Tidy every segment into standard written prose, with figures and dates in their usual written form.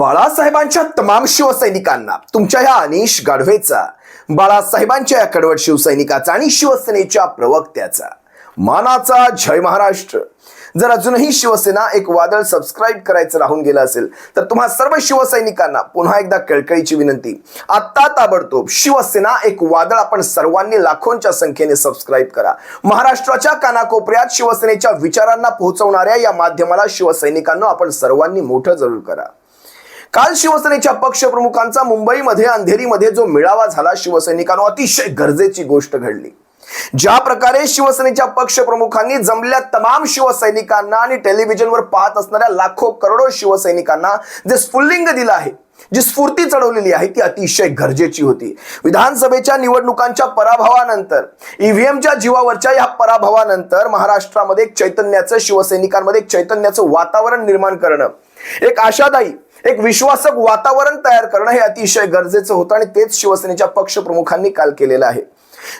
बाळासाहेबांच्या तमाम शिवसैनिकांना तुमच्या ह्या अनिश गाढवेचा, बाळासाहेबांच्या या कडवट शिवसैनिकाचा आणि शिवसेनेच्या प्रवक्त्याचा मानाचा जय महाराष्ट्र. जर अजूनही शिवसेना एक वादळ सबस्क्राइब करायचं राहून गेलं असेल तर तुम्हा सर्व शिवसैनिकांना पुन्हा एकदा कळकळीची विनंती, आता ताबडतोब शिवसेना एक वादळ आपण सर्वांनी लाखोंच्या संख्येने सबस्क्राइब करा. महाराष्ट्राच्या कानाकोपऱ्यात शिवसेनेच्या विचारांना पोहोचवणाऱ्या या माध्यमाला शिवसैनिकांना आपण सर्वांनी मोठं जरूर करा. काल शिवसेनेच्या पक्षप्रमुखांचा मुंबईमध्ये अंधेरीमध्ये जो मेळावा झाला, शिवसैनिकांना अतिशय गरजेची गोष्ट घडली. ज्या प्रकारे शिवसेनेच्या पक्षप्रमुखांनी जमलेल्या तमाम शिवसैनिकांना आणि टेलिव्हिजनवर पाहत असणाऱ्या लाखो करोडो शिवसैनिकांना जे स्फुल्लिंग दिलं आहे, जी स्फूर्ती चढवलेली आहे, ती अतिशय गरजेची होती. विधानसभेच्या निवडणुकांच्या पराभवानंतर, ईव्हीएमच्या जीवावरच्या या पराभवानंतर महाराष्ट्रामध्ये एक चैतन्याचं, शिवसैनिकांमध्ये एक चैतन्याचं वातावरण निर्माण करणं, एक आशादायी, एक विश्वासक वातावरण तयार करणं हे अतिशय गरजेचं होतं आणि तेच शिवसेनेच्या पक्षप्रमुखांनी काल केलेलं आहे.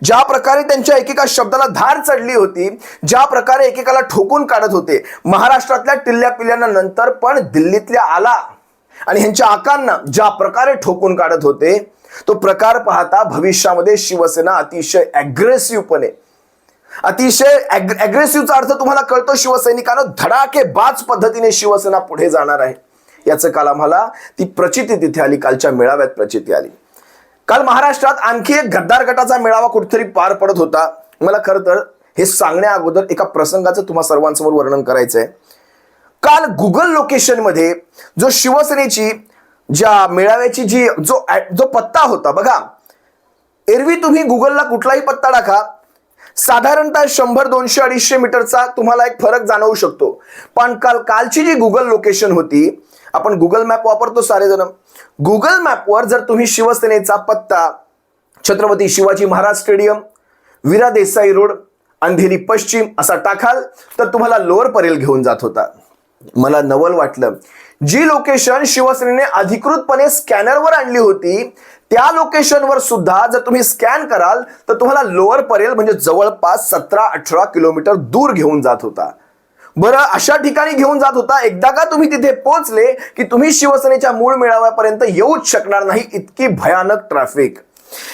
ज्या प्रकारे त्यांच्या एकेका शब्दाला धार चढली होती, ज्या प्रकारे एकेकाला ठोकून काढत होते, महाराष्ट्रातल्या टिल्ल्या पिल्ल्यांना नंतर पण दिल्लीतल्या आला आणि ह्यांच्या आकांना ज्या प्रकारे ठोकून काढत होते, तो प्रकार पाहता भविष्यामध्ये शिवसेना अतिशय अग्रेसिव्हपणे, अतिशय अग्रेसिव्हचा अर्थ तुम्हाला कळतो, शिवसैनिकांना धडाकेबाज पद्धतीने शिवसेना पुढे जाणार आहे. याचं काल आम्हाला ती प्रचिती तिथे आली, कालच्या मेळाव्यात प्रचिती आली. काल महाराष्ट्रात आणखी एक गद्दार गटाचा मेळावा कुठेतरी पार पडत होता. मला खरं तर हे सांगण्या अगोदर एका प्रसंगाचं तुम्हा सर्वांसमोर वर्णन करायचंय. काल गुगल लोकेशन मध्ये जो शिवसेनेची ज्या मेळाव्याची जो पत्ता होता बघा, एरवी तुम्ही गुगलला कुठलाही पत्ता टाका, साधारणतः 100, 200, 250 मीटरचा तुम्हाला एक फरक जाणवू शकतो. पण कालची जी गुगल लोकेशन होती, आपण गुगल मॅप वापरतो सारेजण, गुगल मॅपवर जर तुम्ही शिवसेनेचा पत्ता छत्रपती शिवाजी महाराज स्टेडियम, वीरा देसाई रोड, अंधेरी पश्चिम असा टाकाल तर तुम्हाला लोअर परेल घेऊन जात होता. मला नवल वाटलं, जी लोकेशन शिवसेनेने अधिकृतपणे स्कॅनरवर आणली होती त्या लोकेशनवर सुद्धा जर तुम्ही स्कॅन कराल तर तुम्हाला लोअर परेल म्हणजे जवळपास 17-18 किलोमीटर दूर घेऊन जात होता. बरं, अशा ठिकाणी घेऊन जात होता, एकदा का तुम्ही तिथे पोहोचले की तुम्ही शिवसेनेच्या मूळ मेळाव्यापर्यंत येऊच शकणार नाही, इतकी भयानक ट्रॅफिक.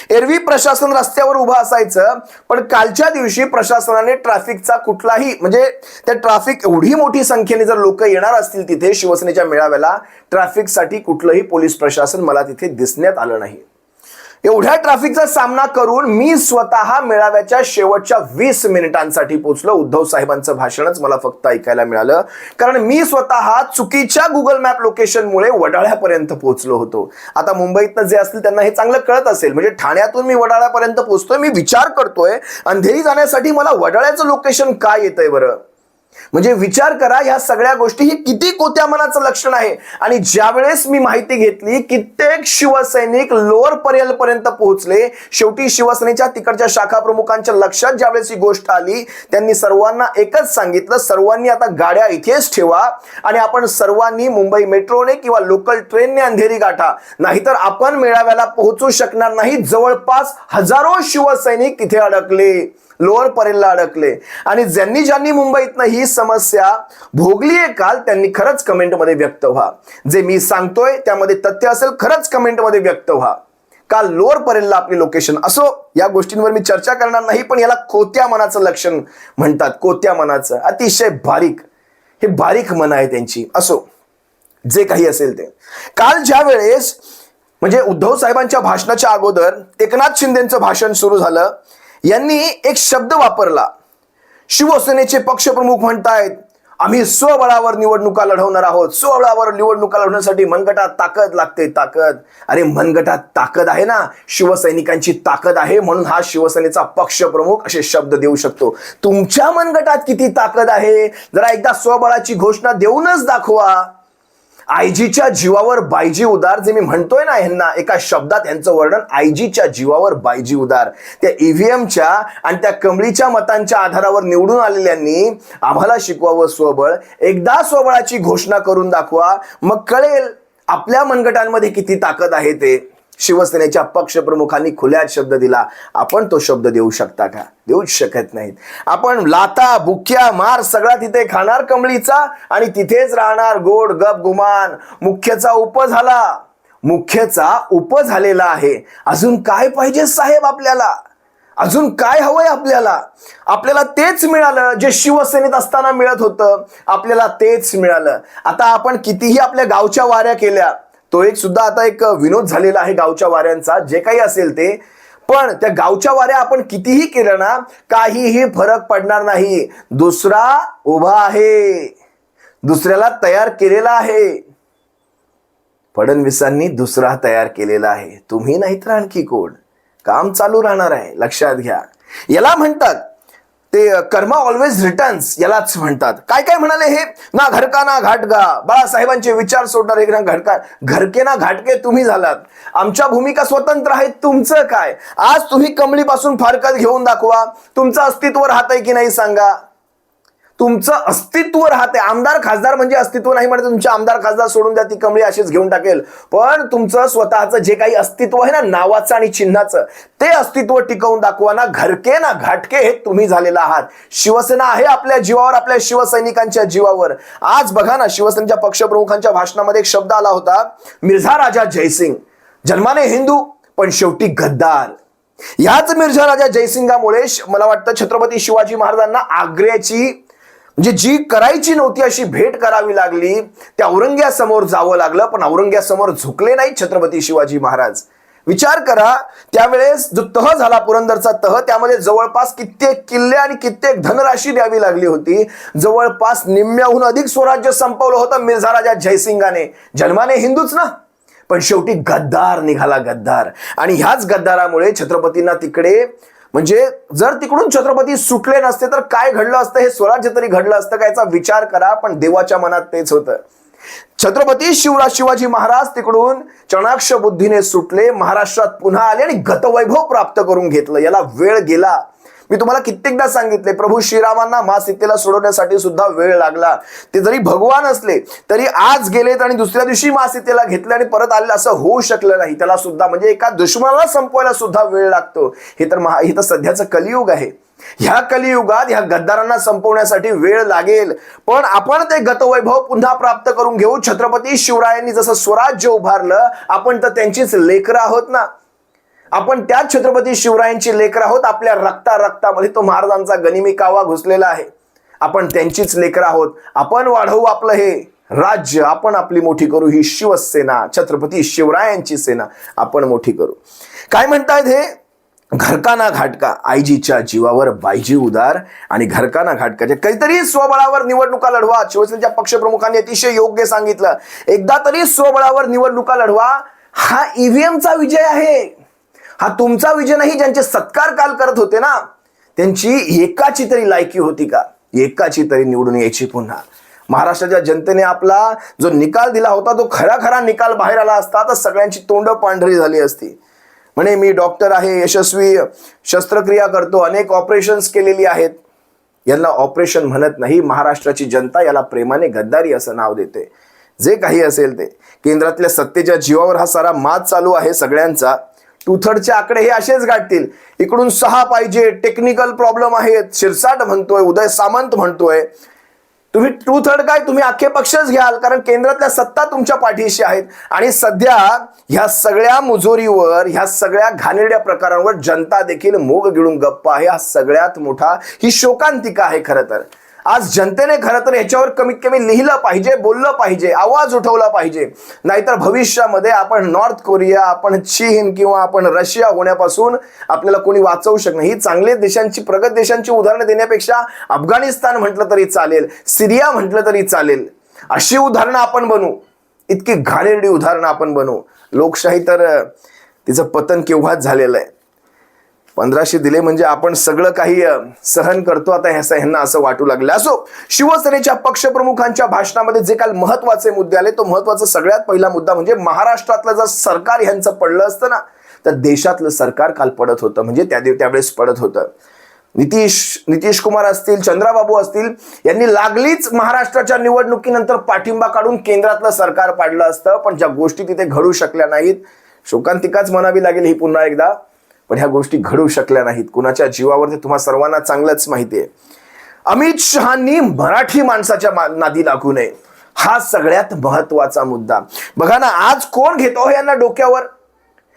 एरवी प्रशासन रस्त्यावर उभं असायचं, पण कालच्या दिवशी प्रशासनाने ट्रॅफिकचा कुठलाही म्हणजे त्या ट्रॅफिक एवढी मोठी संख्येने जर लोक येणार असतील तिथे शिवसेनेच्या मेळाव्याला, ट्रॅफिकसाठी कुठलंही पोलीस प्रशासन मला तिथे दिसण्यात आलं नाही. एवढ्या ट्रॅफिकचा सामना करून मी स्वतः मेळाव्याच्या शेवटच्या 20 मिनिटांसाठी पोहोचलो. उद्धव साहेबांचं भाषणच मला फक्त ऐकायला मिळालं, कारण मी स्वतः चुकीच्या गुगल मॅप लोकेशनमुळे वडाळ्यापर्यंत पोहोचलो होतो. आता मुंबईतनं जे असतील त्यांना हे चांगलं कळत असेल, म्हणजे ठाण्यातून मी वडाळ्यापर्यंत पोहोचतोय. मी विचार करतोय अंधेरी जाण्यासाठी मला वडाळ्याचं लोकेशन काय येतंय बरं. म्हणजे विचार करा, ह्या सगळ्या गोष्टी ही किती कोत्या मनाचं लक्षण आहे. आणि ज्यावेळेस मी माहिती घेतली, कित्येक शिवसैनिक लोअर परेल पर्यंत पोहोचले. शेवटी शिवसेनेच्या तिकडच्या शाखा प्रमुखांच्या लक्षात ज्यावेळेस ही गोष्ट आली, त्यांनी सर्वांना एकच सांगितलं, सर्वांनी आता गाड्या इथेच ठेवा आणि आपण सर्वांनी मुंबई मेट्रोने किंवा लोकल ट्रेनने अंधेरी गाठा, नाहीतर आपण मेळाव्याला पोहोचू शकणार नाही. जवळपास हजारो शिवसैनिक तिथे अडकले, लोअर परेलला अडकले. आणि ज्यांनी मुंबईतनं ही समस्या भोगलीये काल, त्यांनी खरंच कमेंटमध्ये व्यक्त व्हा. जे मी सांगतोय त्यामध्ये तथ्य असेल, खरंच कमेंटमध्ये व्यक्त व्हा. काल लोअर परेलला आपली लोकेशन असो, या गोष्टींवर मी चर्चा करणार नाही, पण याला कोत्या मनाचं लक्षण म्हणतात. कोत्या मनाचं, अतिशय बारीक, हे बारीक मन आहे त्यांची. असो, जे काही असेल ते. काल ज्या वेळेस म्हणजे उद्धव साहेबांच्या भाषणाच्या अगोदर एकनाथ शिंदेचं भाषण सुरू झालं, यांनी एक शब्द वापरला. शिवसेनेचे पक्षप्रमुख म्हणतायत आम्ही स्वबळावर निवडणुका लढवणार आहोत. स्वबळावर निवडणुका लढवण्यासाठी मनगटात ताकद लागते. ताकद? अरे मनगटात ताकद आहे ना, शिवसैनिकांची ताकद आहे, म्हणून हा शिवसेनेचा पक्षप्रमुख असे शब्द देऊ शकतो. तुमच्या मनगटात किती ताकद आहे, जरा एकदा स्वबळाची घोषणा देऊनच दाखवा. आयजीच्या जीवावर बायजी उदार, जे मी म्हणतोय ना ह्यांना, एका शब्दात यांचं वर्णन, आयजीच्या जीवावर बायजी उदार. त्या ईव्हीएमच्या आणि त्या कमळीच्या मतांच्या आधारावर निवडून आलेल्यांनी आम्हाला शिकवावं स्वबळ. एकदा स्वबळाची घोषणा करून दाखवा, मग कळेल आपल्या मनगटांमध्ये किती ताकद आहे ते. शिवसेनेच्या पक्षप्रमुखांनी खुल्यात शब्द दिला. आपण तो शब्द देऊ शकता का? देऊच शकत नाहीत. आपण लाता बुक्या मार सगळा तिथे खाणार कमळीचा आणि तिथेच राहणार गोड गप गुमान. मुख्यचा उप झालेला आहे. अजून काय पाहिजे साहेब आपल्याला? अजून काय हवंय आपल्याला? आपल्याला तेच मिळालं जे शिवसेनेत असताना मिळत होतं. आपल्याला तेच मिळालं. आता आपण कितीही आपल्या गावच्या वाऱ्या केल्या, तो एक सुद्धा आता एक विनोद झालेला आहे गावच्या वाऱ्यांचा, जे काही असेल ते. पण त्या गावच्या वाऱ्या आपण कितीही केलं ना, काहीही फरक पडणार नाही. दुसरा उभा आहे, दुसऱ्याला तयार केलेला आहे. फडणवीसांनी दुसरा तयार केलेला आहे. तुम्ही नाही तर आणखी कोण? काम चालू राहणार आहे, लक्षात घ्या. याला म्हणतात ते कर्मा ऑलवेज रिटर्न्स, यालाच म्हणतात. काय काय म्हणाले हे? ना घरका ना घाटका. बाळासाहेबांचे विचार सोडणारे ना घरके ना घाटके तुम्ही झालात. आमच्या भूमिका स्वतंत्र आहेत, तुमचं काय? आज तुम्ही कमळीपासून फारकत घेऊन दाखवा. तुमचं अस्तित्व राहतंय की नाही सांगा? तुमचं अस्तित्व राहते. आमदार खासदार म्हणजे अस्तित्व नाही म्हणते. तुमचे आमदार खासदार सोडून द्या, ती कमळी अशीच घेऊन टाकेल. पण तुमचं स्वतःचं जे काही अस्तित्व आहे ना, नावाचं आणि चिन्हाचं, ते अस्तित्व टिकवून दाखवा. ना घरके ना घाटके हे तुम्ही झालेला आहात. शिवसेना आहे आपल्या जीवावर, आपल्या शिवसैनिकांच्या जीवावर. आज बघा ना, शिवसेनेच्या पक्षप्रमुखांच्या भाषणामध्ये एक शब्द आला होता, मिर्झा राजा जयसिंग. जन्माने हिंदू पण शेवटी गद्दार. याच मिर्झा राजा जयसिंगामुळे मला वाटतं छत्रपती शिवाजी महाराजांना आग्र्याची म्हणजे जी करायची नव्हती अशी भेट करावी लागली. त्या औरंग्यासमोर जावं लागलं, पण औरंग्यासमोर झुकले नाही छत्रपती शिवाजी महाराज. विचार करा, त्यावेळेस जो तह झाला, पुरंदरचा तह, त्यामध्ये जवळपास कित्येक किल्ले आणि कित्येक धनराशी द्यावी लागली होती. जवळपास निम्म्याहून अधिक स्वराज्य संपवलं होतं मिर्झा राजा जयसिंगाने. जन्माने हिंदूच ना, पण शेवटी गद्दार निघाला, गद्दार. आणि ह्याच गद्दारामुळे छत्रपतींना तिकडे म्हणजे जर तिकडून छत्रपती सुटले नसते तर काय घडलं असतं? हे स्वराज्य तरी घडलं असतं का? याचा विचार करा. पण देवाच्या मनात तेच होतं. छत्रपती शिवाजी महाराज तिकडून चाणाक्ष बुद्धीने सुटले, महाराष्ट्रात पुन्हा आले आणि गतवैभव प्राप्त करून घेतलं. याला वेळ गेला. मी तुम्हाला कित्येकदा सांगितले, प्रभू श्रीरामांना मा सीतेला सोडवण्यासाठी सुद्धा वेळ लागला. ते जरी भगवान असले तरी आज गेलेत आणि दुसऱ्या दिवशी मा सीतेला घेतले आणि परत आले, असं होऊ शकलं नाही. त्याला सुद्धा म्हणजे एका दुश्मनाला संपवायला सुद्धा वेळ लागतो. हे तर सध्याचं कलियुग आहे. ह्या कलियुगात ह्या गद्दारांना संपवण्यासाठी वेळ लागेल, पण आपण ते गतवैभव पुन्हा प्राप्त करून घेऊ. छत्रपती शिवरायांनी जसं स्वराज्य उभारलं, आपण तर त्यांचीच लेकरं आहोत ना. आपण त्याच छत्रपती शिवरायांची लेकरं आहोत. आपल्या रक्तामध्ये तो महाराजांचा गनिमी कावा घुसलेला आहे. आपण त्यांचीच लेकरं आहोत. आपण वाढवू आपलं हे राज्य, आपण आपली मोठी करू. ही शिवसेना, छत्रपती शिवरायांची सेना आपण मोठी करू. काय म्हणतायत हे? घरकाना घाटका, आईजीच्या जीवावर बाईजी उदार. आणि घरकाना घाटकाच्या काहीतरी स्वबळावर निवडणुका लढवा. शिवसेनेच्या पक्षप्रमुखांनी अतिशय योग्य सांगितलं, एकदा तरी स्वबळावर निवडणुका लढवा. हा ईव्हीएमचा विजय आहे, हा तुमचा विजय नाही. ज्यांचे सत्कार काल करत होते ना, त्यांची एकाची तरी लायकी होती का? एकाची तरी निवडून यायची पुन्हा? महाराष्ट्राच्या जनतेने आपला जो निकाल दिला होता, तो खरा निकाल बाहेर आला असता तर सगळ्यांची तोंड पांढरी झाली असती. म्हणे मी डॉक्टर आहे, यशस्वी शस्त्रक्रिया करतो, अनेक ऑपरेशन्स केलेली आहेत. यांना ऑपरेशन म्हणत नाही. महाराष्ट्राची जनता याला प्रेमाने गद्दारी असं नाव देते. जे काही असेल ते, केंद्रातल्या सत्तेच्या जीवावर हा सारा माज चालू आहे सगळ्यांचा. 2/3 आकडे हे असेच गाठतील. इकडून 6 पाहिजे, टेक्निकल प्रॉब्लेम आहेत, शिरसाट म्हणतोय, उदय सामंत म्हणतोय. तुम्ही 2/3 काय, तुम्ही अख्खे पक्षच घ्याल, कारण केंद्रातल्या सत्ता तुमच्या पाठीशी आहेत. आणि सध्या ह्या सगळ्या मुजोरीवर, ह्या सगळ्या घाणेरड्या प्रकारांवर जनता देखील मोग गिळून गप्प आहे. हा सगळ्यात मोठा ही शोकांतिका आहे. खरं तर आज जनतेने खरं तर ह्याच्यावर कमीत कमी लिहिलं पाहिजे, बोललं पाहिजे, आवाज उठवला पाहिजे. नाहीतर भविष्यामध्ये आपण नॉर्थ कोरिया, आपण चीन किंवा आपण रशिया होण्यापासून आपल्याला कोणी वाचवू शकत नाही. ही चांगल्या देशांची, प्रगत देशांची उदाहरणं देण्यापेक्षा अफगाणिस्तान म्हटलं तरी चालेल, सिरिया म्हटलं तरी चालेल, अशी उदाहरणं आपण बनवू. इतकी घाणेरडी उदाहरणं आपण बनवू. लोकशाही तर तिचं पतन केव्हाच झालेलं आहे. 1500 दिले म्हणजे आपण सगळं काही सहन करतो आता ह्यांना असं वाटू लागलं. असो, शिवसेनेच्या पक्षप्रमुखांच्या भाषणामध्ये जे काल महत्वाचे मुद्दे आले, तो महत्वाचा सगळ्यात पहिला मुद्दा म्हणजे महाराष्ट्रातलं जर सरकार ह्यांचं पडलं असतं ना, तर देशातलं सरकार काल पडत होतं. म्हणजे त्यावेळेस पडत होतं. नितीश कुमार असतील, चंद्राबाबू असतील, यांनी लागलीच महाराष्ट्राच्या निवडणुकीनंतर पाठिंबा काढून केंद्रातलं सरकार पाडलं असतं. पण ज्या गोष्टी तिथे घडू शकल्या नाहीत, शोकांतिकाच म्हणावी लागेल ही पुन्हा एकदा, पण ह्या गोष्टी घडू शकल्या नाहीत. कुणाच्या जीवावर ते तुम्हा सर्वांना चांगलंच माहिती आहे. अमित शहांनी मराठी माणसाच्या नादी लागू नये, हा सगळ्यात महत्वाचा मुद्दा. बघा ना, आज कोण घेतो यांना डोक्यावर,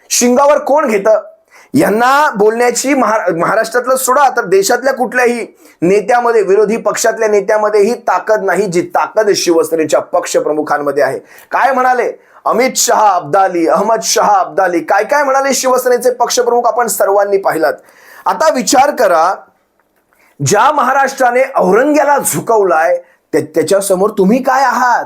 शिंगावर कोण घेतं यांना बोलण्याची? महाराष्ट्रातलं सोडा तर देशातल्या कुठल्याही नेत्यामध्ये, विरोधी पक्षातल्या नेत्यामध्ये ही ताकद नाही जी ताकद शिवसेनेच्या पक्षप्रमुखांमध्ये आहे. काय म्हणाले अमित शहा, अब्दाली, अहमद शहा अब्दाली, काय काय म्हणाले शिवसेनेचे पक्षप्रमुख आपण सर्वांनी पाहिलात. आता विचार करा, ज्या महाराष्ट्राने औरंग्याला झुकवलाय त्याच्यासमोर तुम्ही काय आहात?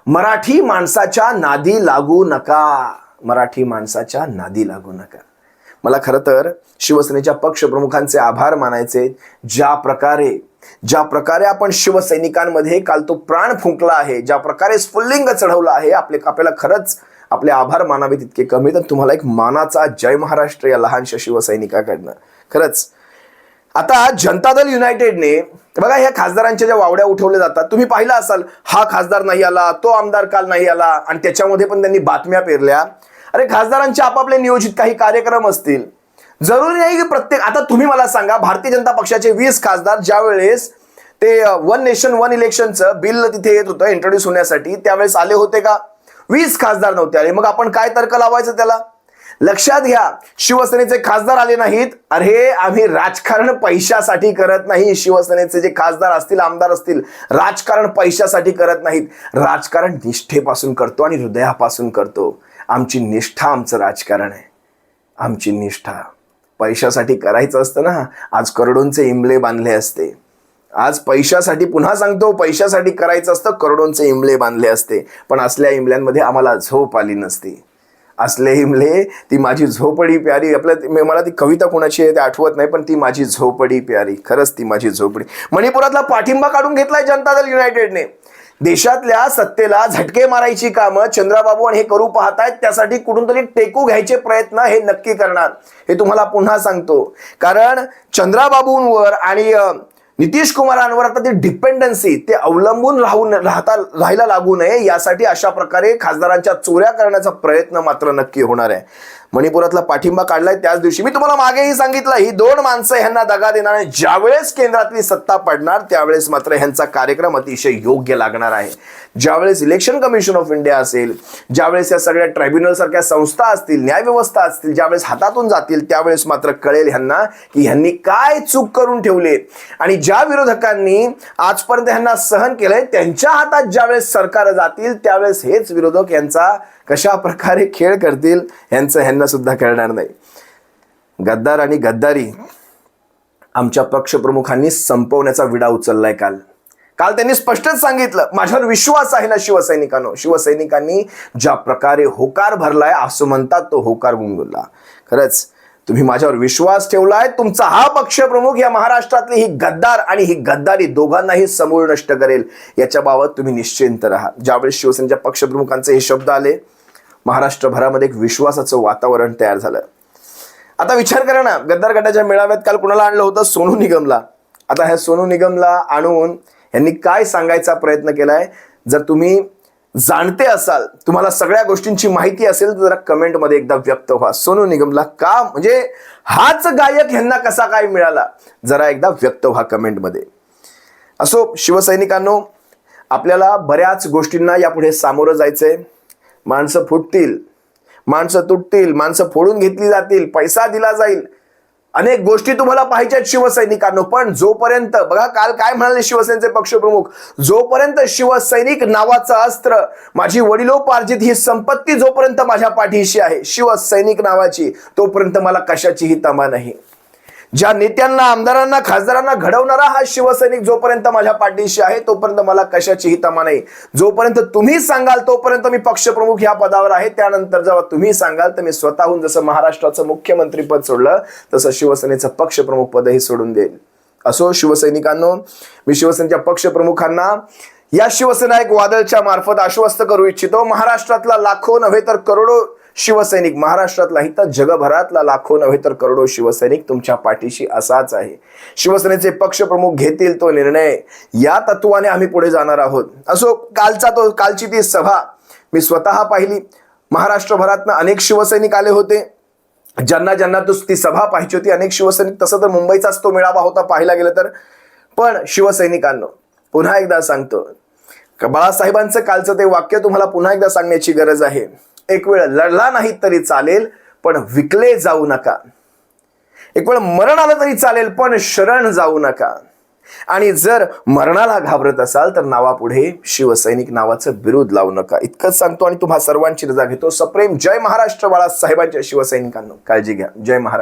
मराठी माणसाच्या नादी लागू नका, मराठी माणसाच्या नादी लागू नका. मला खरं तर शिवसेनेच्या पक्षप्रमुखांचे आभार मानायचे. ज्या प्रकारे आपण शिवसैनिकांमध्ये काल तो प्राण फुंकला आहे, ज्या प्रकारे स्फुल्लिंग चढवलं आहे, आपल्याला खरंच आपले आभार मानावे तितके कमी. तर तुम्हाला एक मानाचा जय महाराष्ट्र या लहानशा शिवसैनिकाकडनं. खरंच आता जनता दल युनायटेडने बघा, ह्या खासदारांच्या ज्या वावड्या उठवल्या जातात, तुम्ही पाहिलं असाल, हा खासदार नाही आला, तो आमदार काल नाही आला, आणि त्याच्यामध्ये पण त्यांनी बातम्या पेरल्या. अरे खासदारांचे आपापले नियोजित काही कार्यक्रम असतील, जरुरी नाही की प्रत्येक. आता तुम्ही मला सांगा, भारतीय जनता पक्षाचे 20 खासदार ज्या वेळेस ते वन नेशन वन इलेक्शनचं बिल तिथे येत होतं इंट्रोड्यूस होण्यासाठी, त्यावेळेस आले होते का? 20 खासदार नव्हते आले. मग आपण काय तर्क लावायचं त्याला? लक्षात घ्या, शिवसेनेचे खासदार आले नाहीत. अरे आम्ही राजकारण पैशासाठी करत नाही. शिवसेनेचे जे खासदार असतील, आमदार असतील, राजकारण पैशासाठी करत नाहीत. राजकारण निष्ठेपासून करतो आणि हृदयापासून करतो. आमची निष्ठा आमचं राजकारण आहे. आमची निष्ठा पैशासाठी करायचं असतं ना, आज करोडोंचे इमले बांधले असते. आज पैशासाठी, पुन्हा सांगतो, पैशासाठी करायचं असतं, करोडोंचे इमले बांधले असते. पण असल्या इमल्यांमध्ये आम्हाला झोप आली नसती. असले इमले, ती माझी झोपडी प्यारी. मला ती कविता कोणाची आहे ते आठवत नाही, पण ती माझी झोपडी प्यारी. खरंच ती माझी झोपडी. मणिपुरातला पाठिंबा काढून घेतलाय जनता दल युनायटेडने. देशातल्या सत्तेला झटके मारायची कामं चंद्राबाबू आणि हे करू पाहतायत. त्यासाठी कुठून तरी टेकू घ्यायचे प्रयत्न हे नक्की करणार, हे तुम्हाला पुन्हा सांगतो. कारण चंद्राबाबूंवर आणि नितीश कुमारांवर आता ती डिपेंडन्सी, ते अवलंबून राहायला लागू नये यासाठी अशा प्रकारे खासदारांच्या चोऱ्या करण्याचा प्रयत्न मात्र नक्की होणार आहे. मणिपुरातला पाठिंबा काढलाय त्याच दिवशी मी तुम्हाला मागेही सांगितलं, ही 2 माणसं ह्यांना दगा देणार नाही. ज्यावेळेस केंद्रातली सत्ता पडणार त्यावेळेस मात्र ह्यांचा कार्यक्रम अतिशय योग्य लागणार आहे. ज्यावेळेस इलेक्शन कमिशन ऑफ इंडिया असेल, ज्यावेळेस या सगळ्या ट्रायब्युनल सारख्या संस्था असतील, न्यायव्यवस्था असतील, ज्यावेळेस हातातून जातील त्यावेळेस मात्र कळेल ह्यांना की ह्यांनी काय चूक करून ठेवले. आणि ज्या विरोधकांनी आजपर्यंत ह्यांना सहन केलंय, त्यांच्या हातात ज्यावेळेस सरकार जातील त्यावेळेस हेच विरोधक यांचा कशा प्रकारे खेळ करतील ह्यांना सुद्धा कळणार नाही. गद्दार आणि गद्दारी आमच्या पक्षप्रमुखांनी संपवण्याचा विडा उचललाय. काल त्यांनी स्पष्टच सांगितलं, माझ्यावर विश्वास आहे ना शिवसैनिकांनो. शिवसैनिकांनी ज्या प्रकारे होकार भरलाय, असं म्हणतात तो होकार गुंगुरला. खरंच तुम्ही माझ्यावर विश्वास ठेवलाय. तुमचा हा पक्षप्रमुख या महाराष्ट्रातली ही गद्दार आणि ही गद्दारी दोघांनाही समूळ नष्ट करेल, याच्याबाबत तुम्ही निश्चिंत राहा. ज्यावेळेस शिवसेनेच्या पक्षप्रमुखांचे हे शब्द आले, महाराष्ट्रभरामध्ये एक विश्वासाचं वातावरण तयार झालं. आता विचार करा ना, गद्दार गटाच्या मेळाव्यात काल कुणाला आणलं होतं? सोनू निगमला. आता ह्या सोनू निगमला आणून यांनी काय सांगायचा प्रयत्न केलाय? जर तुम्ही जाणते असाल, तुम्हाला सगळ्या गोष्टींची माहिती असेल तर जरा कमेंटमध्ये एकदा व्यक्त व्हा. सोनू निगमला का, म्हणजे हाच गायक ह्यांना कसा काय मिळाला, जरा एकदा व्यक्त व्हा कमेंटमध्ये. असो शिवसैनिकांनो, आपल्याला बऱ्याच गोष्टींना यापुढे सामोरं जायचंय. माणसं फुटतील, माणसं तुटतील, माणसं फोडून घेतली जातील, पैसा दिला जाईल, अनेक गोष्टी तुम्हाला पाहिजेत शिवसैनिकांनो. पण जोपर्यंत, बघा काल काय म्हणाले शिवसेनेचे पक्षप्रमुख, जोपर्यंत शिवसैनिक नावाचं अस्त्र, माझी वडिलोपार्जित ही संपत्ती जोपर्यंत माझ्या पाठीशी आहे शिवसैनिक नावाची, तोपर्यंत मला कशाचीही तमा नाही. ज्या नेत्यांना, आमदारांना, खासदारांना घडवणारा हा शिवसैनिक जोपर्यंत माझ्या पाठीशी आहे तोपर्यंत मला कशाचीही तमा नाही. जोपर्यंत तुम्ही सांगाल तोपर्यंत मी पक्षप्रमुख या पदावर आहे. त्यानंतर जेव्हा तुम्ही सांगाल तर मी स्वतःहून, जसं महाराष्ट्राचं मुख्यमंत्री पद सोडलं तसं शिवसेनेचं पक्षप्रमुख पदही सोडून देईल. असो शिवसैनिकांनो, मी शिवसेनेच्या पक्षप्रमुखांना या शिवसेना एक वादळच्या मार्फत आश्वस्त करू इच्छितो. महाराष्ट्रातला लाखो नव्हे तर करोडो शिवसैनिक, महाराष्ट्रातला ही तर जगभरातला लाखो नव्हे तर करोडो शिवसैनिक तुमच्या पाठीशी असाच आहे. शिवसेनेचे पक्षप्रमुख घेतील तो निर्णय, या तत्वाने आम्ही पुढे जाणार आहोत. असो कालची ती सभा मी स्वतः पाहिली. महाराष्ट्रभरातनं अनेक शिवसैनिक आले होते, ज्यांना ज्यांना ती सभा पाहिजे होती. अनेक शिवसैनिक, तसं तर मुंबईचाच तो मेळावा होता पाहायला गेलं तर. पण शिवसैनिकांनो, पुन्हा एकदा सांगतो, बाळासाहेबांचं कालचं ते वाक्य तुम्हाला पुन्हा एकदा सांगण्याची गरज आहे. एक वेळ लढला नाही तरी चालेल, पण विकले जाऊ नका. एक वेळ मरण आलं तरी चालेल, पण शरण जाऊ नका. आणि जर मरणाला घाबरत असाल तर नावापुढे शिवसैनिक नावाचं बिरुद लावू नका. इतकंच सांगतो आणि तुम्हा सर्वांची रजा घेतो. सप्रेम जय महाराष्ट्र बाळासाहेबांच्या शिवसैनिकांनो. काळजी घ्या. जय महाराष्ट्र.